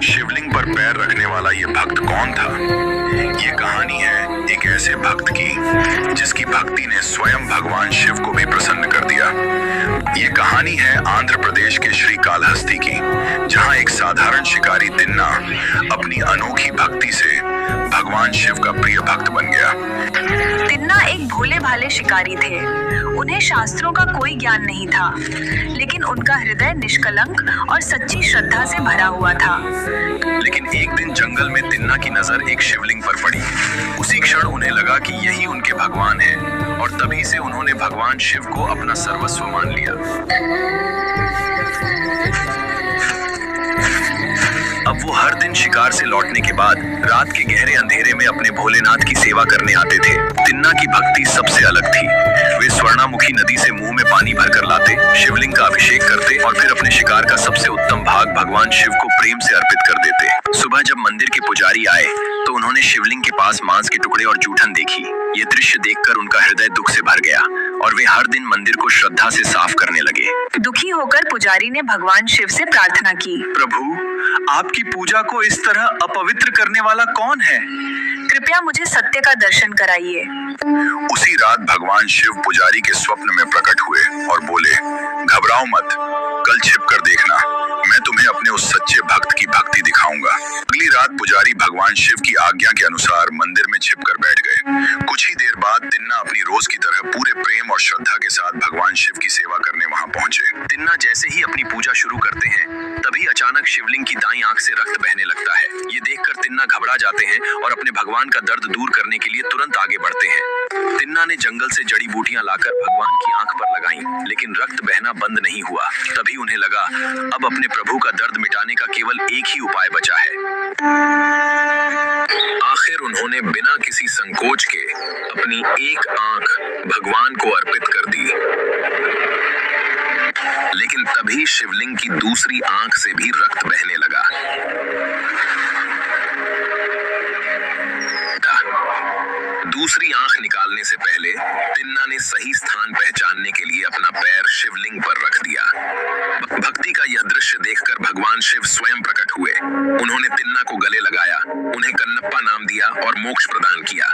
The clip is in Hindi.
शिवलिंग पर पैर रखने वाला ये भक्त कौन था? ये कहानी है एक ऐसे भक्त की जिसकी भक्ति ने स्वयं भगवान शिव को भी प्रसन्न कर दिया। ये कहानी है आंध्र प्रदेश के श्री कालहस्ती की, जहां एक साधारण शिकारी तिन्ना अपनी अनोखी भक्ति से भगवान शिव का प्रिय भक्त बन गया। तिन्ना एक भोले भाले शिकारी थे। उन्हें शास्त्रों का कोई ज्ञान नहीं था, लेकिन उनका हृदय निष्कलंक और सच्ची श्रद्धा से भरा हुआ था। लेकिन एक दिन जंगल में तिन्ना की नजर एक शिवलिंग पर पड़ी। उसी क्षण उन्हें लगा कि यही उनके भगवान हैं, और तभी से उन्होंने भगवान शिव को अपना सर्वस्व मान लिया। अब वो हर दिन शिकार से लौटने के बाद रात के गहरे अंधेरे में अपने भोलेनाथ की सेवा करने आते थे। तिन्ना की भक्ति सबसे अलग थी। वे स्वर्णामुखी नदी से मुंह में पानी भरकर लाते, शिवलिंग का अभिषेक करते और फिर अपने शिकार का सबसे उत्तम भाग भगवान शिव को प्रेम से अर्पित कर देते। सुबह जब मंदिर के पुजारी आए तो उन्होंने शिवलिंग के पास मांस के टुकड़े और जूठन देखी। ये दृश्य देखकर उनका हृदय दुख से भर गया और वे हर दिन मंदिर को श्रद्धा से साफ करने लगे। दुखी होकर पुजारी ने भगवान शिव से प्रार्थना की, प्रभु, आपकी पूजा को इस तरह अपवित्र करने वाला कौन है? कृपया मुझे सत्य का दर्शन कराइए। उसी रात भगवान शिव पुजारी के स्वप्न में प्रकट हुए और बोले, घबराओ मत, कल छिपकर देखना, मैं तुम्हें अपने उस सच्चे भक्त की भक्ति दिखाऊंगा। अगली रात पुजारी भगवान शिव की आज्ञा के अनुसार मंदिर में छिपकर बैठ गए। कुछ ही देर बाद तिन्ना अपनी रोज की तरह पूरे प्रेम और श्रद्धा के साथ भगवान शिव की सेवा करने वहां पहुंचे। तिन्ना जैसे ही अपनी पूजा शुरू करते हैं, तभी अचानक शिवलिंग की दाईं आंख से रक्त बहने लगता है। ये देखकर तिन्ना घबरा जाते हैं और अपने भगवान का दर्द दूर करने के लिए तुरंत आगे बढ़ते हैं। तिन्ना ने जंगल से जड़ी बूटियां लाकर भगवान की आंख पर लगाईं, लेकिन रक्त बहना बंद नहीं हुआ। तभी उन्हें लगा, अब अपने प्रभु का दर्द मिटाने का केवल एक ही उपाय बचा है। आखिर उन्होंने बिना किसी संकोच के अपनी एक आंख भगवान को अर्पित कर दी। लेकिन तभी शिवलिंग की दूसरी आंख से भी रक्त बहने लगा। दूसरी आंख निकालने से पहले तिन्ना ने सही स्थान पहचानने के लिए अपना पैर शिवलिंग पर रख दिया। भक्ति का यह दृश्य देखकर भगवान शिव स्वयं प्रकट हुए। उन्होंने तिन्ना को गले लगाया, उन्हें कन्नप्पा नाम दिया और मोक्ष प्रदान किया।